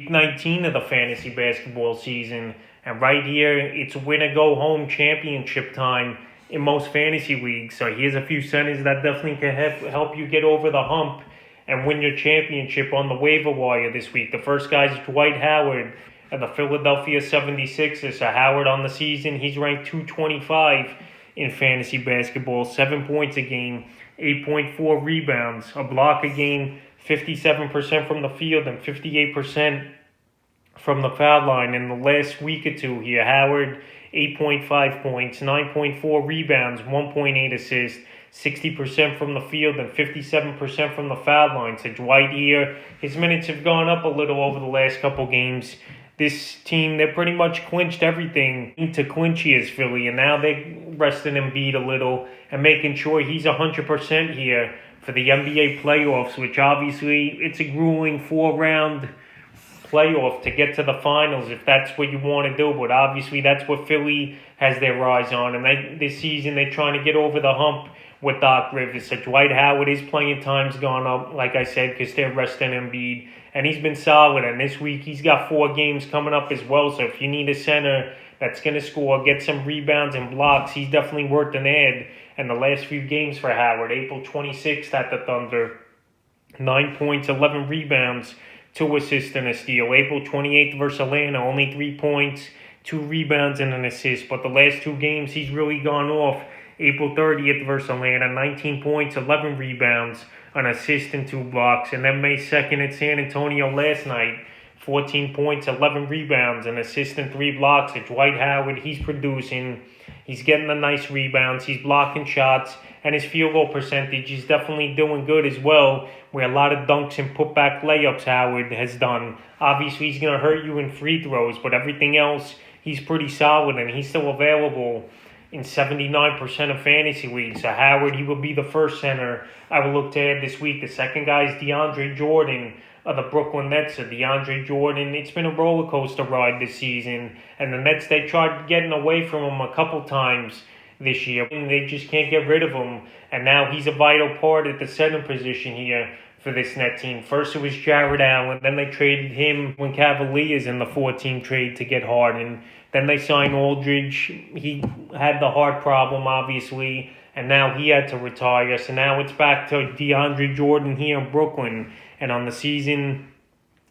week 19 of the fantasy basketball season. And right here, it's win-or-go-home championship time in most fantasy leagues. So here's a few centers that definitely can help you get over the hump and win your championship on the waiver wire this week. The first guy is Dwight Howard of the Philadelphia 76ers. So Howard on the season, he's ranked 225 in fantasy basketball. 7 points a game, 8.4 rebounds, a block a game, 57% from the field and 58% from the foul line. In the last week or two here, Howard, 8.5 points, 9.4 rebounds, 1.8 assists, 60% from the field and 57% from the foul line. So Dwight here, his minutes have gone up a little over the last couple games. This team, they pretty much clinched everything to clinch here is Philly, and now they're resting Embiid a little and making sure he's 100% here for the NBA playoffs, which obviously it's a grueling 4-round playoff to get to the finals if that's what you want to do. But obviously that's what Philly has their eyes on, and this season they're trying to get over the hump with Doc Rivers. So Dwight Howard, his playing time's gone up, like I said, because they're resting Embiid. And he's been solid. And this week he's got 4 games coming up as well. So if you need a center that's going to score, get some rebounds and blocks, he's definitely worth an ad. And the last few games for Howard, April 26th at the Thunder, 9 points, 11 rebounds, 2 assists and a steal. April 28th versus Atlanta, only 3 points, 2 rebounds and an assist. But the last 2 games he's really gone off. April 30th versus Atlanta, 19 points, 11 rebounds, an assist and 2 blocks. And then May 2nd at San Antonio last night, 14 points, 11 rebounds, an assist and 3 blocks. At Dwight Howard, he's producing. He's getting the nice rebounds. He's blocking shots. And his field goal percentage is definitely doing good as well, where a lot of dunks and putback layups Howard has done. Obviously, he's going to hurt you in free throws, but everything else, he's pretty solid, and he's still available in 79% of fantasy leagues. So Howard, he will be the first center I will look to add this week. The second guy is DeAndre Jordan of the Brooklyn Nets. So DeAndre Jordan, it's been a roller coaster ride this season. And the Nets, they tried getting away from him a couple times this year. And they just can't get rid of him. And now he's a vital part at the center position here for this net team. First it was Jared Allen. Then they traded him when Cavaliers in the 4-team trade to get Harden. Then they signed Aldridge. He had the heart problem, obviously, and now he had to retire. So now it's back to DeAndre Jordan here in Brooklyn. And on the season,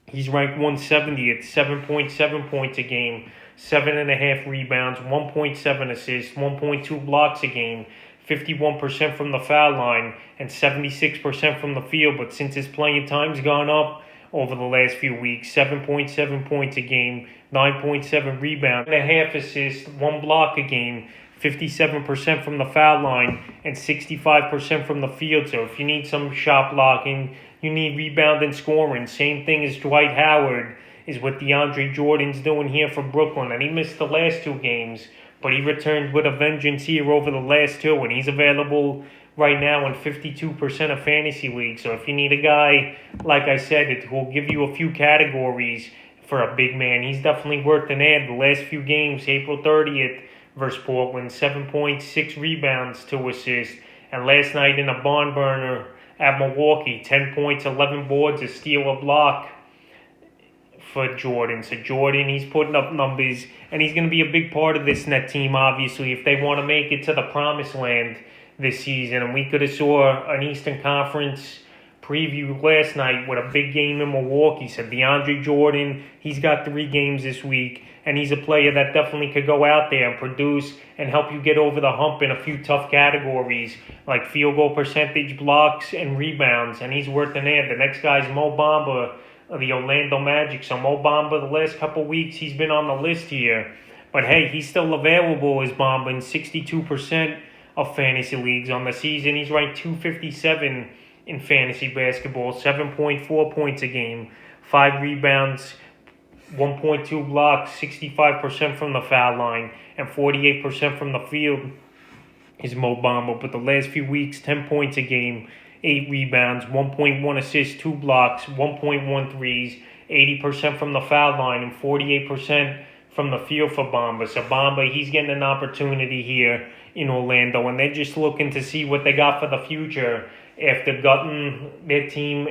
he's ranked 170th, 7.7 points a game, 7.5 rebounds, 1.7 assists, 1.2 blocks a game, 51% from the foul line, and 76% from the field. But since his playing time's gone up over the last few weeks, 7.7 points a game, 9.7 rebounds, 1.5 assists, 1 block a game, 57% from the foul line, and 65% from the field. So if you need some shot blocking, you need rebound and scoring. Same thing as Dwight Howard is what DeAndre Jordan's doing here for Brooklyn. And he missed the last 2 games, but he returned with a vengeance here over the last 2, and he's available right now in 52% of fantasy leagues. So if you need a guy, like I said, who will give you a few categories for a big man, he's definitely worth an ad. The last few games, April 30th versus Portland, 7 points, 6 rebounds, 2 assists. And last night in a barn burner at Milwaukee, 10 points, 11 boards, a steal, a block for Jordan. So Jordan, he's putting up numbers, and he's going to be a big part of this net team, obviously, if they want to make it to the promised land this season. And we could have saw an Eastern Conference preview last night with a big game in Milwaukee. So DeAndre Jordan, he's got 3 games this week, and he's a player that definitely could go out there and produce and help you get over the hump in a few tough categories like field goal percentage, blocks, and rebounds, and he's worth an ad. The next guy's Mo Bamba of the Orlando Magic. So Mo Bamba, the last couple weeks, he's been on the list here. But hey, he's still available as Bamba in 62% of fantasy leagues. On the season, he's ranked 257 in fantasy basketball, 7.4 points a game, 5 rebounds, 1.2 blocks, 65% from the foul line, and 48% from the field is Mo Bamba. But the last few weeks, 10 points a game, 8 rebounds, 1.1 assists, 2 blocks, 1.1 threes, 80% from the foul line, and 48% from the field for Bamba. So Bamba, he's getting an opportunity here in Orlando, and they're just looking to see what they got for the future after gutting their team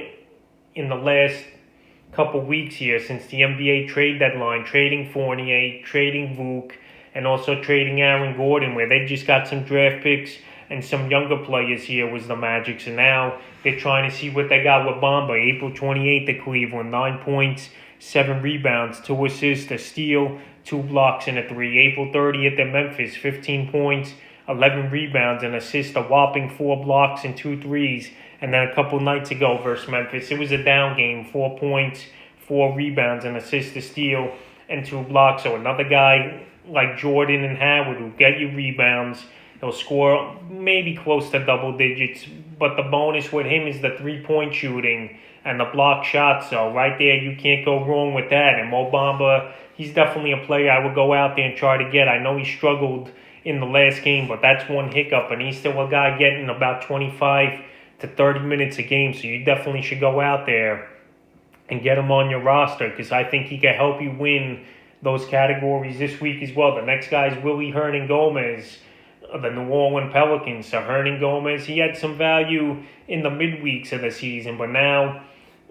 in the last couple weeks here since the NBA trade deadline, trading Fournier, trading Vuk, and also trading Aaron Gordon, where they just got some draft picks and some younger players here was the Magic. So now they're trying to see what they got with Bamba. April 28th at Cleveland, 9 points, 7 rebounds, 2 assists, a steal, 2 blocks, and a 3. April 30th at Memphis, 15 points, 11 rebounds, and assists, a whopping 4 blocks and 2 threes. And then a couple nights ago versus Memphis, it was a down game, 4 points, 4 rebounds, and assists, a steal, and 2 blocks. So another guy like Jordan and Howard who get you rebounds. He'll score maybe close to double digits, but the bonus with him is the 3-point shooting and the block shots. So right there, you can't go wrong with that. And Mo Bamba, he's definitely a player I would go out there and try to get. I know he struggled in the last game, but that's one hiccup, and he's still a guy getting about 25 to 30 minutes a game. So you definitely should go out there and get him on your roster, because I think he can help you win those categories this week as well. The next guy is Willy Hernangomez of the New Orleans Pelicans. So Hernangomez, he had some value in the midweeks of the season, but now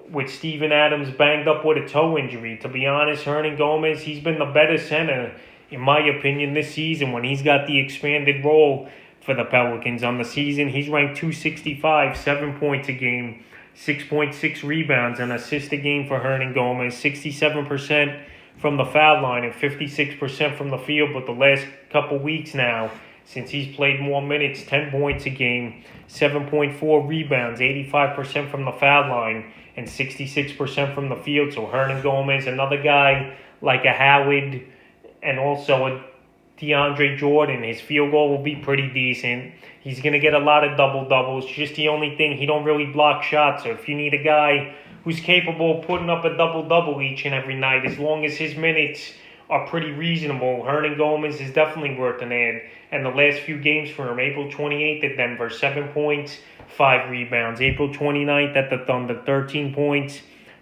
with Steven Adams banged up with a toe injury, to be honest, Hernangomez, he's been the better center, in my opinion, this season when he's got the expanded role for the Pelicans. On the season, he's ranked 265, 7 points a game, 6.6 rebounds, and assists a game for Hernangomez, 67% from the foul line and 56% from the field. But the last couple weeks now, since he's played more minutes, 10 points a game, 7.4 rebounds, 85% from the foul line, and 66% from the field. So Hernangomez, another guy like a Howard and also a DeAndre Jordan, his field goal will be pretty decent. He's going to get a lot of double-doubles. Just the only thing, he don't really block shots. So if you need a guy who's capable of putting up a double-double each and every night, as long as his minutes are pretty reasonable, Hernangomez is definitely worth an ad. And the last few games for him, April 28th at Denver, 7 points, 5 rebounds. April 29th at the Thunder, 13 points,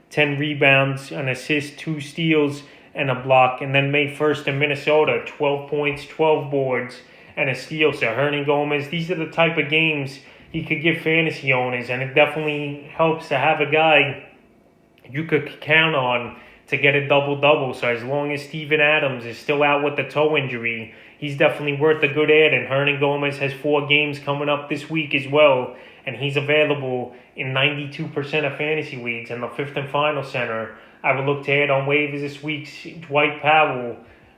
10 rebounds, an assist, 2 steals, and a block. And then May 1st in Minnesota, 12 points, 12 boards, and a steal. So Hernangomez, these are the type of games he could give fantasy owners, and it definitely helps to have a guy you could count on to get a double-double. So as long as Steven Adams is still out with the toe injury, he's definitely worth a good ad. And Hernangomez has 4 games coming up this week as well, and he's available in 92% of fantasy leagues. And the 5th and final center I would look to add on waivers this week, Dwight Powell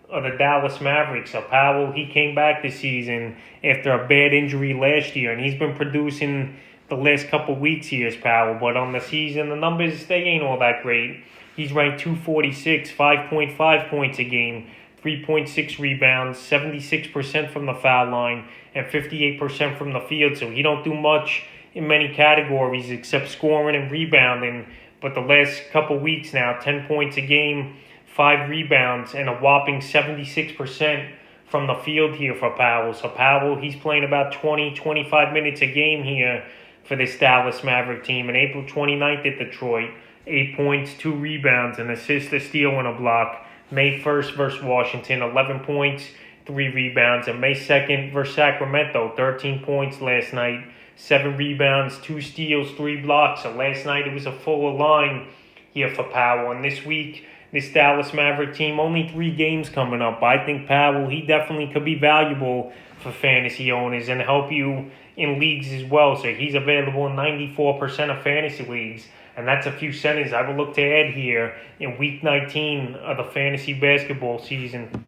of the Dallas Mavericks. So Powell, he came back this season after a bad injury last year, and he's been producing the last couple weeks here as Powell. But on the season, the numbers, they ain't all that great. He's ranked 246, 5.5 points a game, 3.6 rebounds, 76% from the foul line, and 58% from the field. So he don't do much in many categories except scoring and rebounding. But the last couple weeks now, 10 points a game, 5 rebounds, and a whopping 76% from the field here for Powell. So Powell, he's playing about 20-25 minutes a game here for this Dallas Maverick team. And April 29th at Detroit, 8 points, 2 rebounds, an assist, a steal, and a block. May 1st versus Washington, 11 points, 3 rebounds. And May 2nd versus Sacramento, 13 points last night, 7 rebounds, 2 steals, 3 blocks. So last night it was a fuller line here for Powell. And this week, this Dallas Maverick team, only 3 games coming up. I think Powell, he definitely could be valuable for fantasy owners and help you in leagues as well. So he's available in 94% of fantasy leagues. And that's a few centers I would look to add here in Week 19 of the fantasy basketball season.